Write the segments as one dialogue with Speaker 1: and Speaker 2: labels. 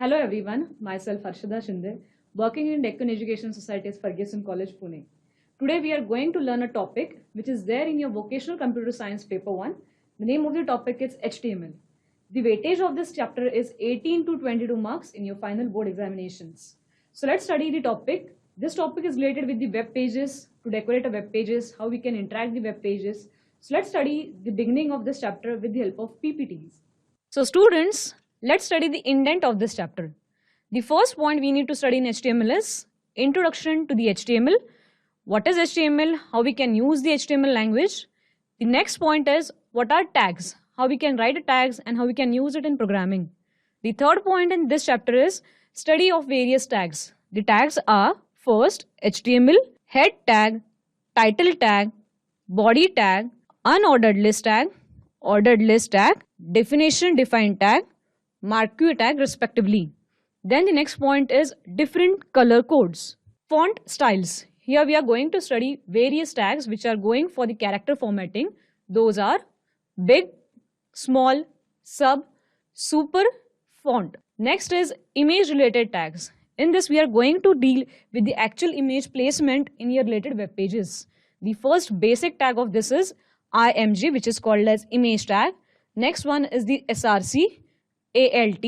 Speaker 1: Hello everyone, myself Harshada Shinde, working in Deccan Education Society's Ferguson College, Pune. Today we are going to learn a topic which is there in your Vocational Computer Science Paper 1. The name of the topic is HTML. The weightage of this chapter is 18 to 22 marks in your final board examinations. So let's study the topic. This topic is related with the web pages, to decorate a web pages, how we can interact the web pages. So let's study the beginning of this chapter with the help of PPTs. So students, let's study the indent of this chapter. The first point we need to study in HTML is Introduction to the HTML. What is HTML? How we can use the HTML language. The next point is what are tags? How we can write tags and how we can use it in programming. The third point in this chapter is study of various tags. The tags are first HTML, head tag, title tag, body tag, unordered list tag, ordered list tag, definition defined tag, marquee tag respectively. Then the next point is different color codes. Font styles. Here we are going to study various tags which are going for the character formatting. Those are big, small, sub, super, font. Next is image related tags. In this we are going to deal with the actual image placement in your related web pages. The first basic tag of this is IMG, which is called as image tag. Next one is the SRC, ALT,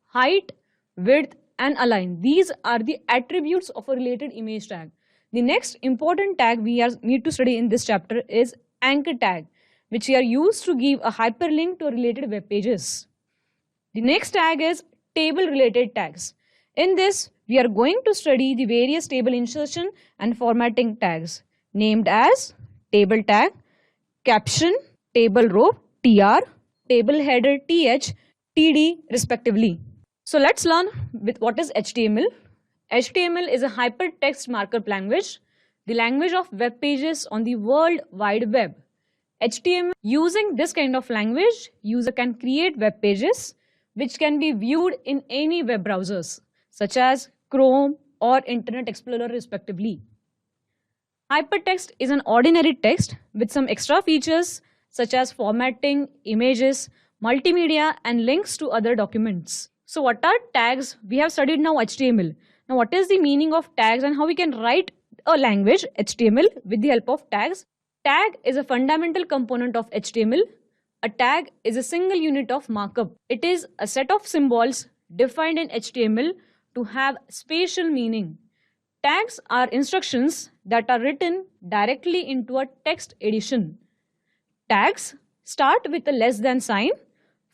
Speaker 1: height, width and align. These are the attributes of a related image tag. The next important tag we need to study in this chapter is anchor tag, which we are used to give a hyperlink to related web pages. The next tag is table related tags. In this, we are going to study the various table insertion and formatting tags named as table tag, caption, table row, TR, table header, TH, TD respectively. So let's learn with what is HTML. HTML is a hypertext markup language, the language of web pages on the World Wide Web. HTML, using this kind of language, user can create web pages which can be viewed in any web browsers such as Chrome or Internet Explorer respectively. Hypertext is an ordinary text with some extra features such as formatting, images, multimedia and links to other documents. So what are tags? We have studied now HTML. Now what is the meaning of tags and how we can write a language HTML with the help of tags? Tag is a fundamental component of HTML. A tag is a single unit of markup. It is a set of symbols defined in HTML to have spatial meaning. Tags are instructions that are written directly into a text edition. Tags start with a less than sign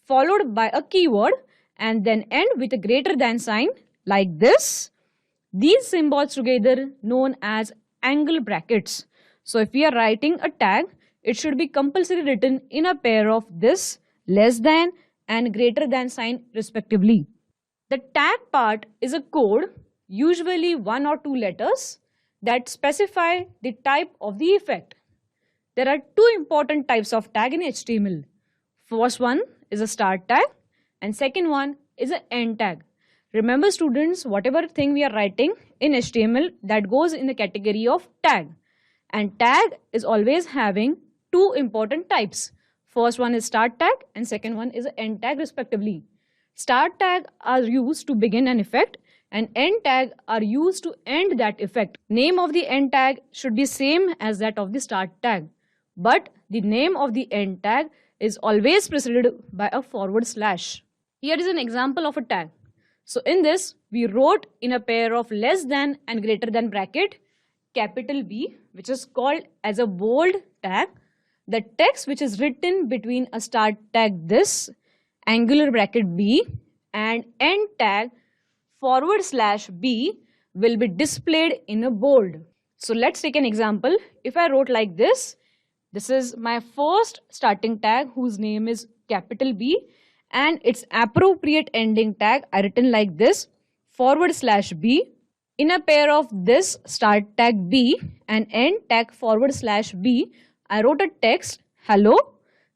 Speaker 1: followed by a keyword and then end with a greater than sign like this. These symbols together known as angle brackets. So if we are writing a tag, it should be compulsory written in a pair of this less than and greater than sign respectively. The tag part is a code, usually 1 or 2 letters, that specify the type of the effect. There are 2 important types of tag in HTML. First one is a start tag and second one is an end tag. Remember students, whatever thing we are writing in HTML, that goes in the category of tag. And tag is always having 2 important types. First one is start tag and second one is end tag respectively. Start tag are used to begin an effect and end tag are used to end that effect. Name of the end tag should be same as that of the start tag, but the name of the end tag is always preceded by a forward slash. Here is an example of a tag. So in this, we wrote in a pair of less than and greater than bracket capital B, which is called as a bold tag. The text which is written between a start tag this angular bracket B and end tag forward slash B will be displayed in a bold. So let's take an example. If I wrote like this is my first starting tag whose name is capital B and its appropriate ending tag I written like this forward slash B. In a pair of this start tag B and end tag forward slash B, I wrote a text hello.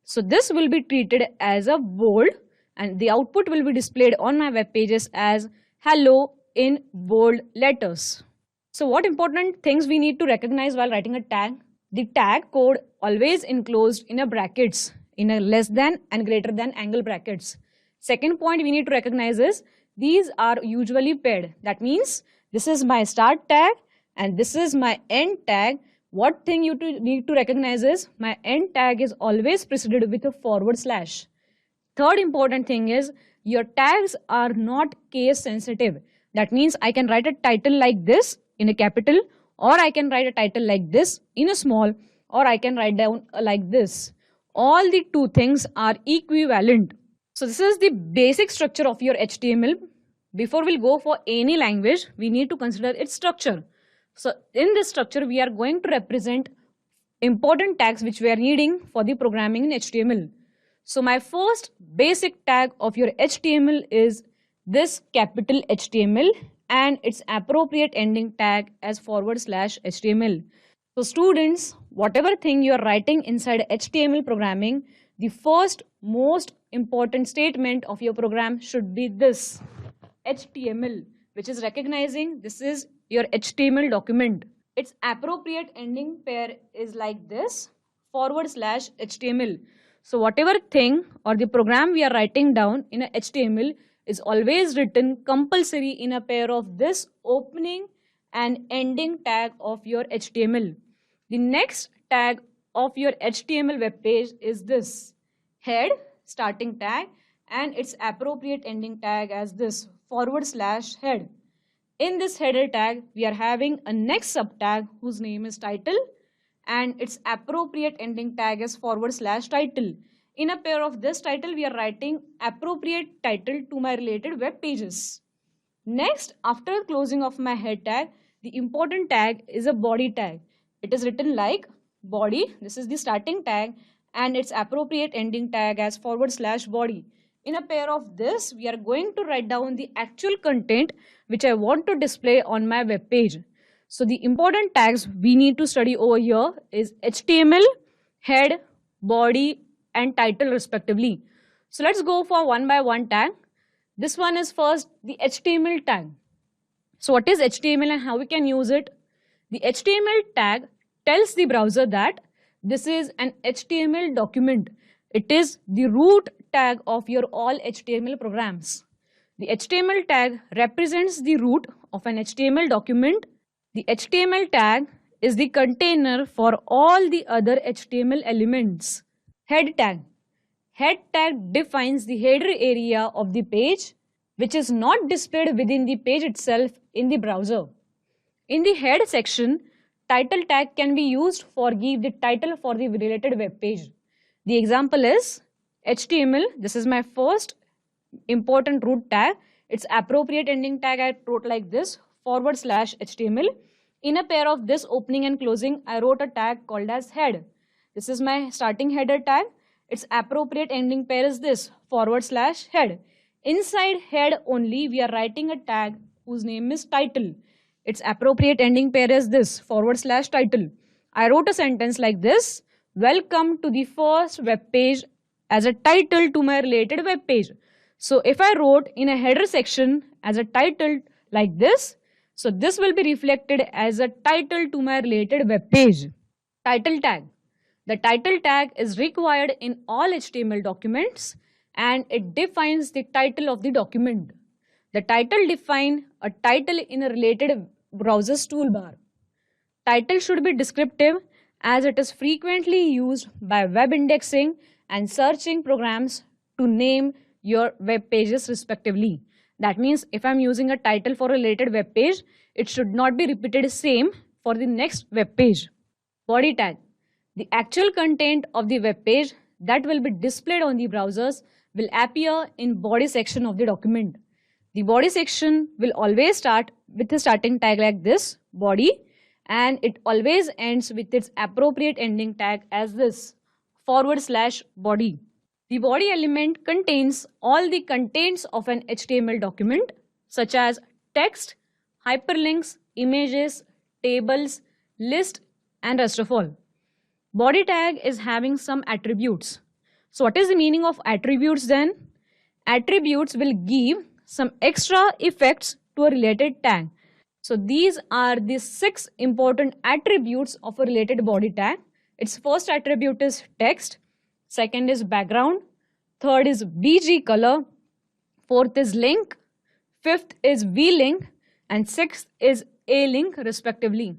Speaker 1: So this will be treated as a bold and the output will be displayed on my web pages as hello in bold letters. So what important things we need to recognize while writing a tag? The tag code always enclosed in a brackets in a less than and greater than angle brackets. Second point we need to recognize is these are usually paired. That means this is my start tag and this is my end tag. What thing you need to recognize is my end tag is always preceded with a forward slash. Third important thing is your tags are not case sensitive. That means I can write a title like this in a capital, or I can write a title like this in a small, or I can write down like this. All the two things are equivalent. So this is the basic structure of your HTML. Before we'll go for any language, we need to consider its structure. So in this structure, we are going to represent important tags which we are needing for the programming in HTML. So my first basic tag of your HTML is this capital HTML and its appropriate ending tag as /HTML. So students, whatever thing you are writing inside HTML programming, the first most important statement of your program should be this HTML, which is recognizing this is your HTML document. Its appropriate ending pair is like this /HTML. So whatever thing or the program we are writing down in a HTML is always written compulsory in a pair of this opening and ending tag of your HTML. The next tag of your HTML web page is this head starting tag and its appropriate ending tag as this /head. In this header tag, we are having a next sub tag whose name is title and its appropriate ending tag is /title. In a pair of this title, we are writing appropriate title to my related web pages. Next, after closing of my head tag, the important tag is a body tag. It is written like body, this is the starting tag, and its appropriate ending tag as /body. In a pair of this, we are going to write down the actual content which I want to display on my web page. So the important tags we need to study over here is HTML, head, body, and title respectively. So let's go for one by one tag. This one is first the HTML tag. So what is HTML and how we can use it? The HTML tag tells the browser that this is an HTML document. It is the root tag of your all HTML programs. The HTML tag represents the root of an HTML document. The HTML tag is the container for all the other HTML elements. Head tag. Head tag defines the header area of the page which is not displayed within the page itself in the browser. In the head section, title tag can be used for give the title for the related web page. The example is HTML. This is my first important root tag. Its appropriate ending tag I wrote like this /HTML. In a pair of this opening and closing, I wrote a tag called as head. This is my starting header tag. Its appropriate ending pair is this /head. Inside head only, we are writing a tag whose name is title. Its appropriate ending pair is this /title. I wrote a sentence like this: welcome to the first web page as a title to my related web page. So if I wrote in a header section as a title like this, so this will be reflected as a title to my related web page. Title tag. The title tag is required in all HTML documents and it defines the title of the document. The title defines a title in a related browser's toolbar. Title should be descriptive as it is frequently used by web indexing and searching programs to name your web pages respectively. That means if I'm using a title for a related web page, it should not be repeated same for the next web page. Body tag. The actual content of the web page that will be displayed on the browsers will appear in body section of the document. The body section will always start with a starting tag like this, body, and it always ends with its appropriate ending tag as this /body. The body element contains all the contents of an HTML document such as text, hyperlinks, images, tables, list, and rest of all. Body tag is having some attributes. So what is the meaning of attributes then? Attributes will give some extra effects to a related tag. So these are the 6 important attributes of a related body tag. Its first attribute is text, second is background, third is BG color, fourth is link, fifth is V-link, and sixth is A-link respectively.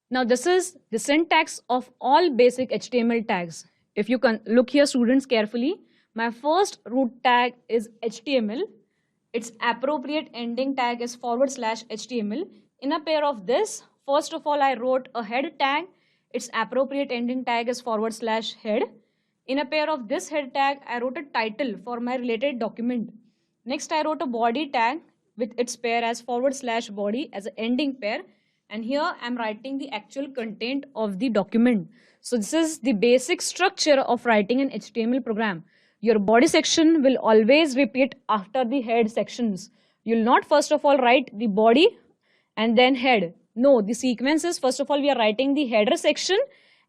Speaker 1: Now this is the syntax of all basic HTML tags. If you can look here students carefully, my first root tag is HTML. Its appropriate ending tag is /HTML. In a pair of this, first of all I wrote a head tag. Its appropriate ending tag is /head. In a pair of this head tag, I wrote a title for my related document. Next I wrote a body tag with its pair as /body as an ending pair. And here I am writing the actual content of the document. So this is the basic structure of writing an HTML program. Your body section will always repeat after the head sections. You will not first of all write the body and then head. No, the sequence is first of all we are writing the header section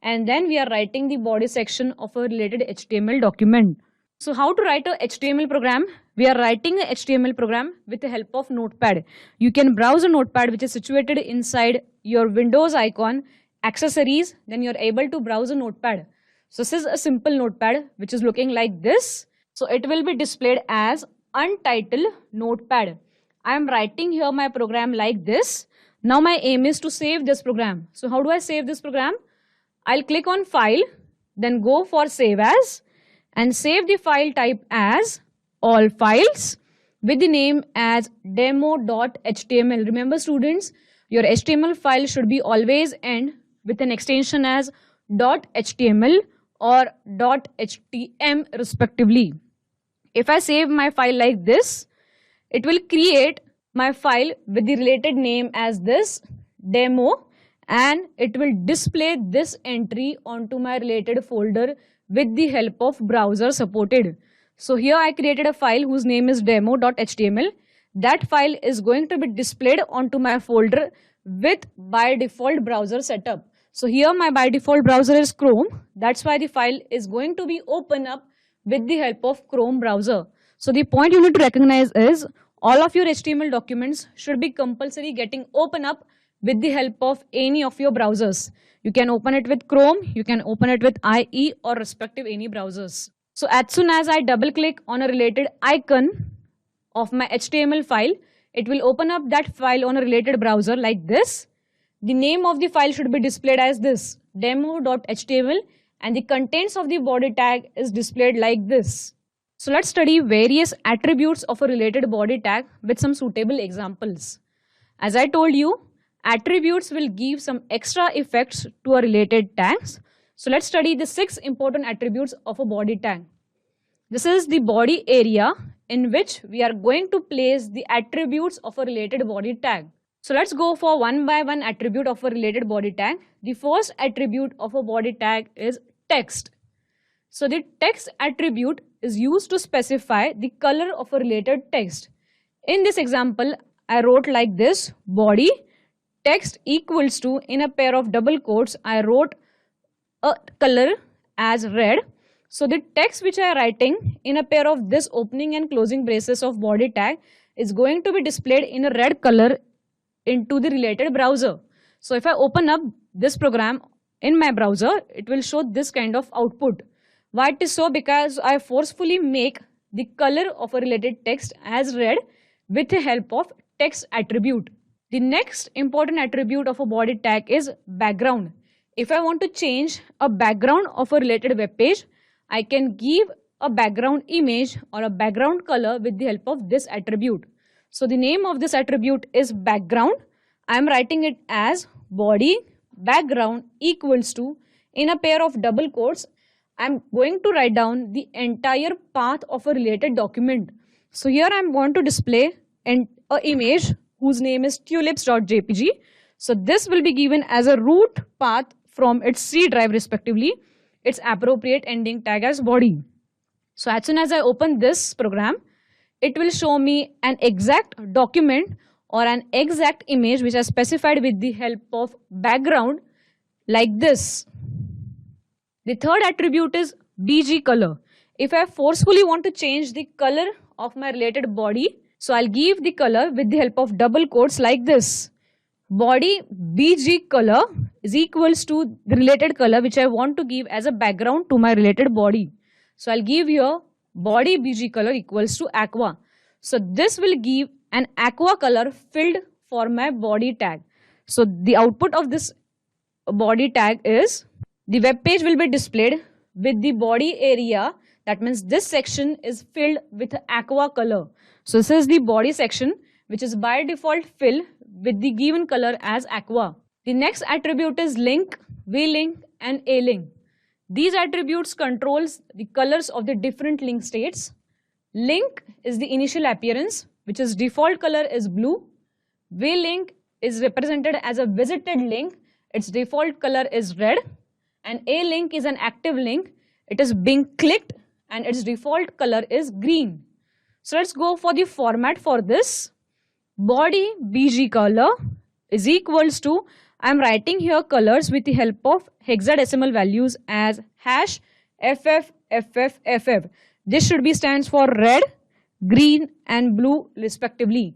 Speaker 1: and then we are writing the body section of a related HTML document. So how to write a HTML program? We are writing a HTML program with the help of Notepad. You can browse a Notepad which is situated inside your Windows icon, accessories, then you are able to browse a Notepad. So this is a simple Notepad which is looking like this. So it will be displayed as Untitled Notepad. I am writing here my program like this. Now my aim is to save this program. So how do I save this program? I'll click on File, then go for Save As and save the file type as All Files with the name as demo.html. Remember students, your HTML file should be always end with an extension as .html or .htm respectively. If I save my file like this, it will create my file with the related name as this demo and it will display this entry onto my related folder with the help of browser supported. So here I created a file whose name is demo.html. That file is going to be displayed onto my folder with by default browser setup. So here my by default browser is Chrome. That's why the file is going to be open up with the help of Chrome browser. So the point you need to recognize is all of your HTML documents should be compulsory getting open up with the help of any of your browsers. You can open it with Chrome, you can open it with IE or respective any browsers. So as soon as I double click on a related icon of my HTML file, it will open up that file on a related browser like this. The name of the file should be displayed as this demo.html and the contents of the body tag is displayed like this. So let's study various attributes of a related body tag with some suitable examples. As I told you, attributes will give some extra effects to a related tags. So let's study the 6 important attributes of a body tag. This is the body area in which we are going to place the attributes of a related body tag. So let's go for one by one attribute of a related body tag. The first attribute of a body tag is text. So the text attribute is used to specify the color of a related text. In this example, I wrote like this, body text equals to, in a pair of double quotes, I wrote a color as red. So the text which I am writing in a pair of this opening and closing braces of body tag is going to be displayed in a red color into the related browser. So if I open up this program in my browser, it will show this kind of output. Why it is so? Because I forcefully make the color of a related text as red with the help of text attribute. The next important attribute of a body tag is background. If I want to change a background of a related web page, I can give a background image or a background color with the help of this attribute. So the name of this attribute is background. I am writing it as body background equals to, in a pair of double quotes, I am going to write down the entire path of a related document. So here I am going to display an image whose name is tulips.jpg. So this will be given as a root path from its C drive respectively. Its appropriate ending tag as body. So as soon as I open this program, it will show me an exact document or an exact image which I specified with the help of background like this. The third attribute is BG color. If I forcefully want to change the color of my related body, so I'll give the color with the help of double quotes like this. Body BG color is equals to the related color which I want to give as a background to my related body. So I'll give here body BG color equals to aqua. So this will give an aqua color filled for my body tag. So the output of this body tag is the web page will be displayed with the body area. That means this section is filled with aqua color. So this is the body section which is by default filled with the given color as aqua. The next attribute is link, v-link and a-link. These attributes controls the colors of the different link states. Link is the initial appearance, which is default color is blue. V-link is represented as a visited link. Its default color is red. And a-link is an active link. It is being clicked and its default color is green. So let's go for the format for this. Body BG color is equals to, I am writing here colors with the help of hexadecimal values as hash FFFFFF. This should be stands for red, green and blue respectively.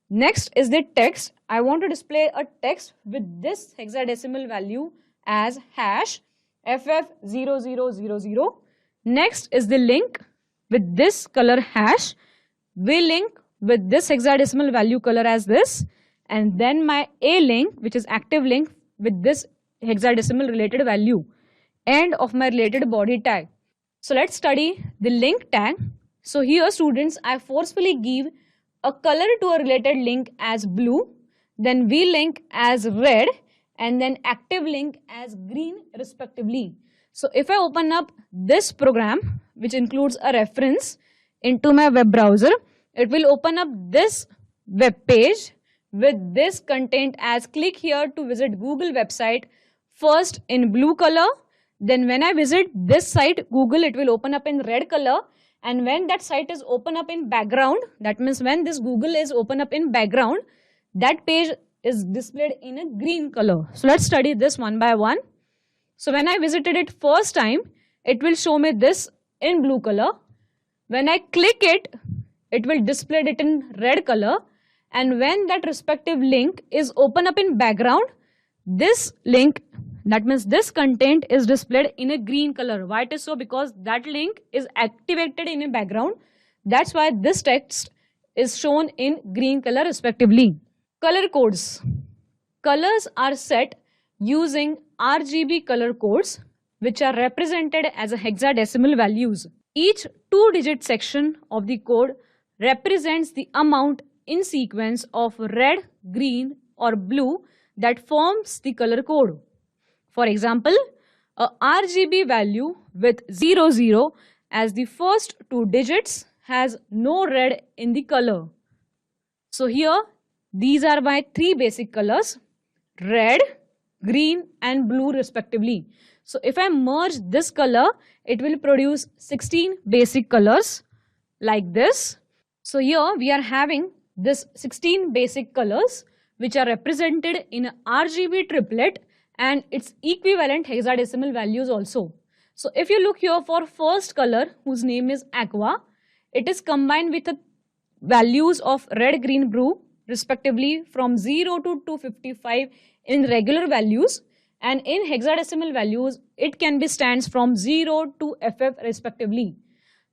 Speaker 1: Next is the text. I want to display a text with this hexadecimal value as hash FF0000. Next is the link with this color hash. We link with this hexadecimal value color as this, and then my A link, which is active link, with this hexadecimal related value, end of my related body tag. So let's study the link tag. So here students, I forcefully give a color to a related link as blue, then V link as red, and then active link as green respectively. So if I open up this program, which includes a reference into my web browser, it will open up this web page with this content as click here to visit Google website, first in blue color. Then when I visit this site Google, it will open up in red color. And when that site is open up in background, that means when this Google is open up in background, that page is displayed in a green color. So let's study this one by one. So when I visited it first time, it will show me this in blue color. When I click it, it will display it in red color. And when that respective link is open up in background, this link, that means this content is displayed in a green color. Why it is so? Because that link is activated in a background. That's why this text is shown in green color respectively. Color codes. Colors are set using RGB color codes, which are represented as a hexadecimal values. Each 2-digit section of the code represents the amount in sequence of red, green or blue that forms the color code. For example, a RGB value with 00 as the first 2 digits has no red in the color. So here these are my 3 basic colors, red, green and blue respectively. So if I merge this color, it will produce 16 basic colors like this. So here we are having this 16 basic colors which are represented in a RGB triplet and its equivalent hexadecimal values also. So if you look here for first color, whose name is aqua, it is combined with the values of red, green, blue respectively from 0 to 255 in regular values, and in hexadecimal values it can be stands from 0 to FF respectively.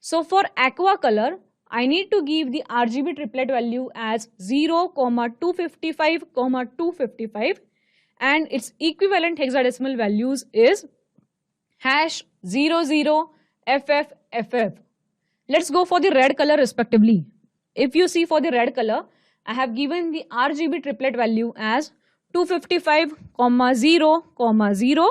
Speaker 1: So for aqua color, I need to give the RGB triplet value as 0, 255, 255 and its equivalent hexadecimal values is hash 00 FFFF. Let's go for the red color respectively. If you see for the red color, I have given the RGB triplet value as 255, 0, 0,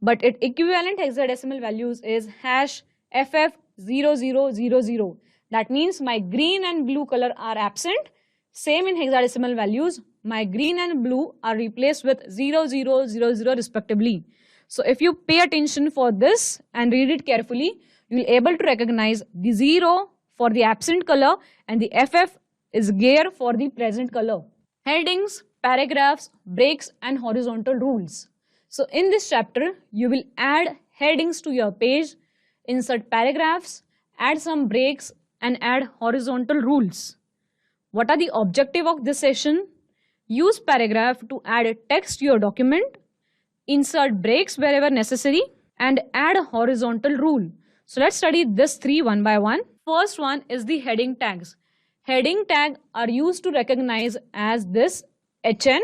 Speaker 1: but its equivalent hexadecimal values is hash FF0000. That means my green and blue color are absent. Same in hexadecimal values, my green and blue are replaced with 0000 respectively. So if you pay attention for this and read it carefully, you will be able to recognize the 0 for the absent color and the FF is gear for the present color. Headings, paragraphs, breaks and horizontal rules. So in this chapter, you will add headings to your page, insert paragraphs, add some breaks and add horizontal rules. What are the objective of this session? Use paragraph to add text to your document, insert breaks wherever necessary and add a horizontal rule. So let's study this 3 one by one. First one is the heading tags. heading tag are used to recognize as this HN,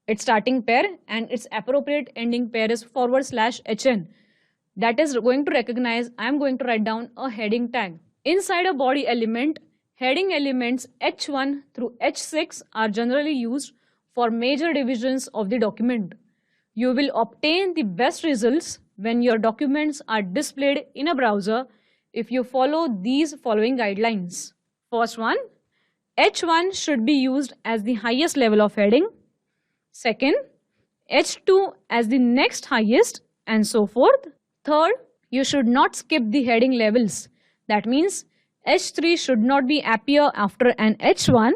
Speaker 1: its starting pair, and its appropriate ending pair is /HN. That is going to recognize, I am going to write down a heading tag. Inside a body element, heading elements H1 through H6 are generally used for major divisions of the document. You will obtain the best results when your documents are displayed in a browser if you follow these following guidelines. First one, H1 should be used as the highest level of heading. Second, H2 as the next highest, and so forth. Third, you should not skip the heading levels. That means H3 should not be appear after an H1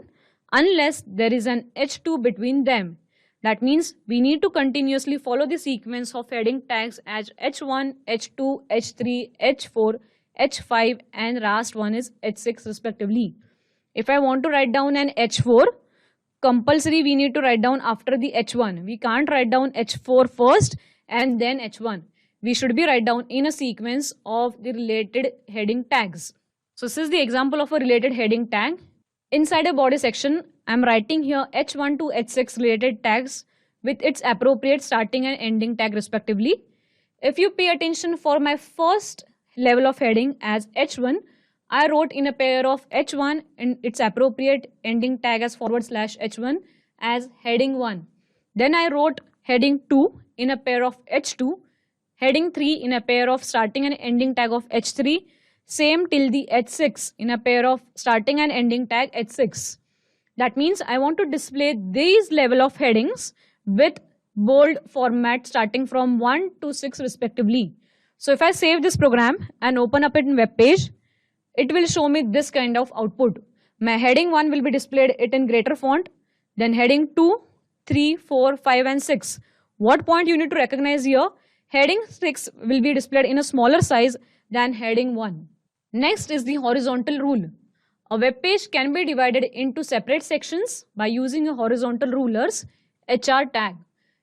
Speaker 1: unless there is an H2 between them. That means we need to continuously follow the sequence of heading tags as H1, H2, H3, H4, H5 and last one is H6 respectively. If I want to write down an H4, compulsory we need to write down after the H1. We can't write down H4 first and then H1. We should be write down in a sequence of the related heading tags. So this is the example of a related heading tag. Inside a body section, I am writing here H1 to H6 related tags with its appropriate starting and ending tag respectively. If you pay attention, for my first level of heading as H1, I wrote in a pair of H1 and its appropriate ending tag as /H1 as heading 1. Then I wrote heading 2 in a pair of H2, heading 3 in a pair of starting and ending tag of H3, same till the H6 in a pair of starting and ending tag H6. That means I want to display these level of headings with bold format starting from 1 to 6 respectively. So if I save this program and open up it in web page, it will show me this kind of output. My heading 1 will be displayed it in greater font, then heading 2, 3, 4, 5 and 6. What point you need to recognize here? Heading 6 will be displayed in a smaller size than heading 1. Next is the horizontal rule. A web page can be divided into separate sections by using a horizontal ruler's HR tag.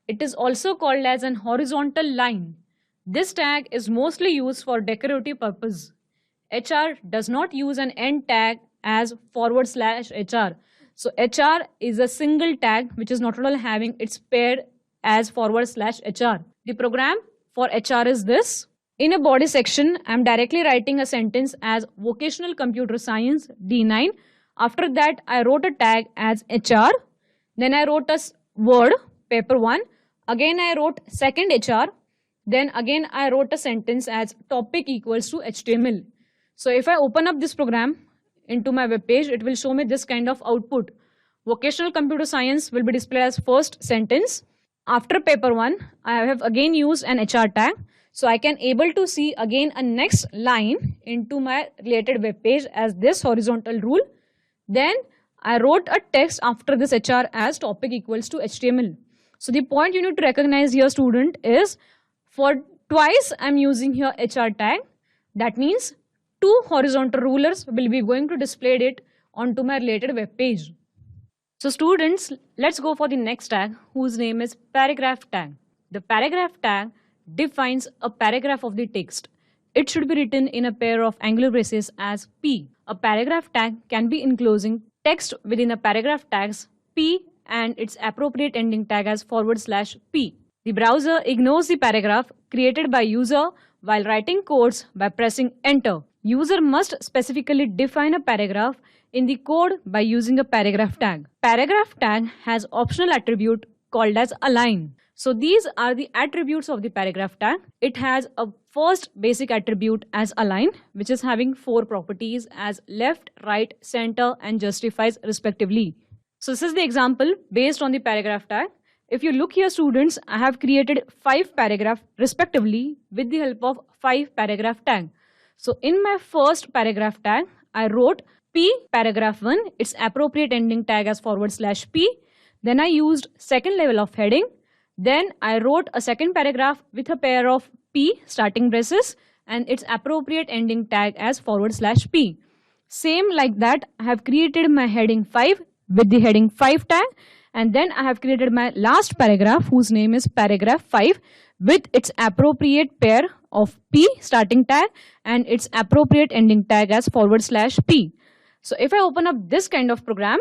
Speaker 1: It is also called as an horizontal line. This tag is mostly used for decorative purpose. HR does not use an end tag as /HR. So HR is a single tag which is not at all having its pair as /HR. The program for HR is this. In a body section, I am directly writing a sentence as Vocational Computer Science D9. After that, I wrote a tag as HR. Then I wrote a word, paper 1. Again, I wrote second HR. Then again, I wrote a sentence as topic equals to HTML. So if I open up this program into my web page, it will show me this kind of output. Vocational Computer Science will be displayed as first sentence. After paper 1, I have again used an HR tag. So I can able to see again a next line into my related web page as this horizontal rule. Then I wrote a text after this HR as topic equals to HTML. So the point you need to recognize here, student, is for twice I'm using here HR tag. That means 2 horizontal rulers will be going to display it onto my related web page. So students, let's go for the next tag whose name is paragraph tag. The paragraph tag defines a paragraph of the text. It should be written in a pair of angular braces as P. A paragraph tag can be enclosing text within a paragraph tags P and its appropriate ending tag as /P. The browser ignores the paragraph created by user while writing codes by pressing enter. User must specifically define a paragraph in the code by using a paragraph tag. Paragraph tag has optional attribute called as align. So these are the attributes of the paragraph tag. It has a first basic attribute as align, which is having 4 properties as left, right, center and justifies respectively. So this is the example based on the paragraph tag. If you look here, students, I have created 5 paragraphs respectively with the help of 5 paragraph tag. So in my first paragraph tag, I wrote P paragraph 1, its appropriate ending tag as /P. Then I used second level of heading. Then I wrote a second paragraph with a pair of P starting braces and its appropriate ending tag as /P. Same like that, I have created my heading 5 with the heading 5 tag, and then I have created my last paragraph whose name is paragraph 5 with its appropriate pair of P starting tag and its appropriate ending tag as /P. So if I open up this kind of program,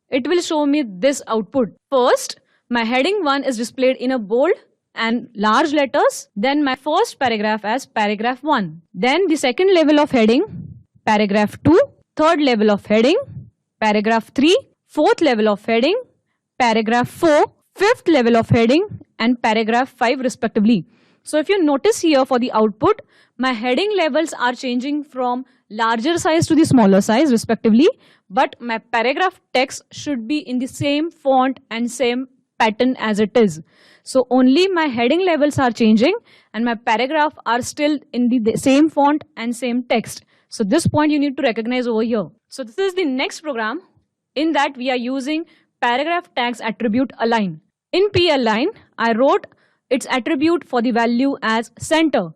Speaker 1: it will show me this output. First, my heading 1 is displayed in a bold and large letters. Then my first paragraph as paragraph 1. Then the second level of heading, paragraph 2. Third level of heading, paragraph 3. Fourth level of heading, paragraph 4. Fifth level of heading and paragraph 5 respectively. So if you notice here for the output, my heading levels are changing from larger size to the smaller size respectively, but my paragraph text should be in the same font and same pattern as it is. So only my heading levels are changing and my paragraph are still in the same font and same text. So this point you need to recognize over here. So this is the next program. In that we are using paragraph tags attribute align. In p-align, I wrote its attribute for the value as center.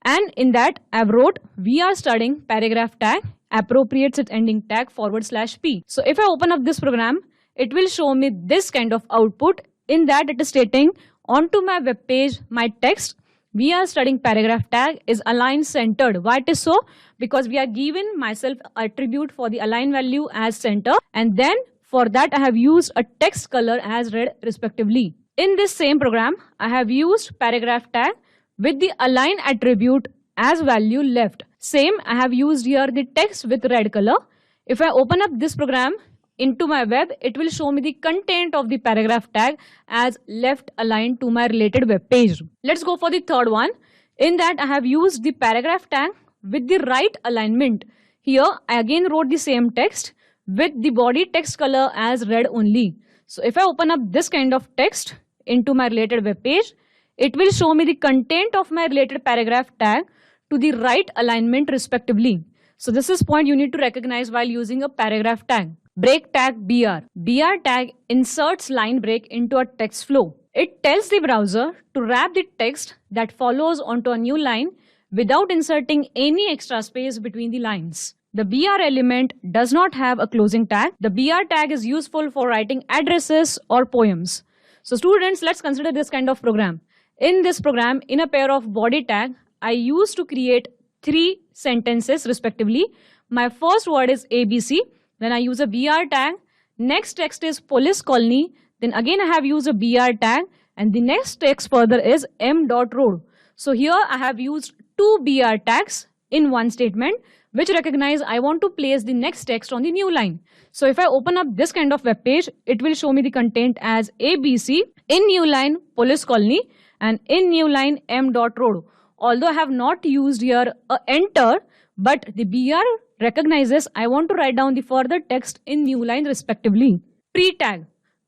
Speaker 1: And in that I wrote we are studying paragraph tag appropriates its ending tag /p. So if I open up this program, it will show me this kind of output. In that it is stating onto my web page, my text, we are studying paragraph tag is align centered. Why it is so? Because we are given myself attribute for the align value as center, and then for that I have used a text color as red respectively. In this same program, I have used paragraph tag with the align attribute as value left. Same, I have used here the text with red color. If I open up this program into my web, it will show me the content of the paragraph tag as left aligned to my related web page. Let's go for the third one. In that I have used the paragraph tag with the right alignment. Here I again wrote the same text with the body text color as red only. So if I open up this kind of text into my related web page, it will show me the content of my related paragraph tag to the right alignment respectively. So this is point you need to recognize while using a paragraph tag. Break tag BR. BR tag inserts line break into a text flow. It tells the browser to wrap the text that follows onto a new line without inserting any extra space between the lines. The BR element does not have a closing tag. The BR tag is useful for writing addresses or poems. So students, let's consider this kind of program. In this program, in a pair of body tag, I used to create 3 sentences respectively. My first word is ABC, then I use a BR tag. Next text is police colony, then again I have used a BR tag, and the next text further is m.road. So here I have used 2 BR tags in one statement, which recognize I want to place the next text on the new line. So if I open up this kind of web page, it will show me the content as ABC, in new line police colony, and in new line m.road. Although I have not used here a enter, but the BR recognizes I want to write down the further text in new line respectively. Pre-tag.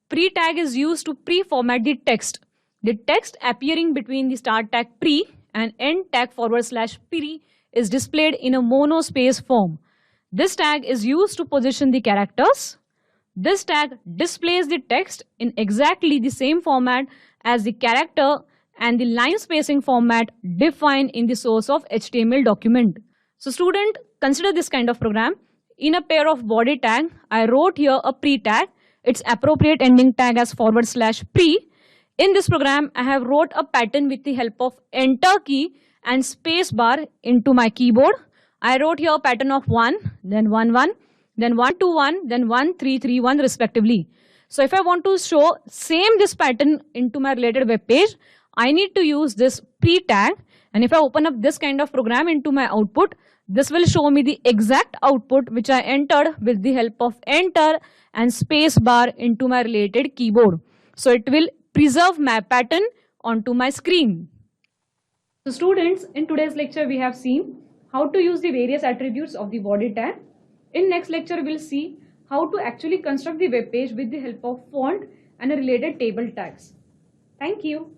Speaker 1: Pre-tag is used to pre-format the text. The text appearing between the start tag pre and end tag /pre is displayed in a monospace form. This tag is used to position the characters. This tag displays the text in exactly the same format as the character and the line spacing format defined in the source of HTML document. So student, consider this kind of program. In a pair of body tag, I wrote here a pre tag. Its appropriate ending tag as /pre. In this program, I have wrote a pattern with the help of enter key and space bar into my keyboard. I wrote here a pattern of 1, then 1, 1, then 1, 2, 1, then 1, 3, 3, 1 respectively. So if I want to show same this pattern into my related web page, I need to use this pre tag, and if I open up this kind of program into my output, this will show me the exact output which I entered with the help of enter and space bar into my related keyboard. So it will preserve my pattern onto my screen. So students, in today's lecture we have seen how to use the various attributes of the body tag. In next lecture we'll see how to actually construct the web page with the help of font and related table tags. Thank you.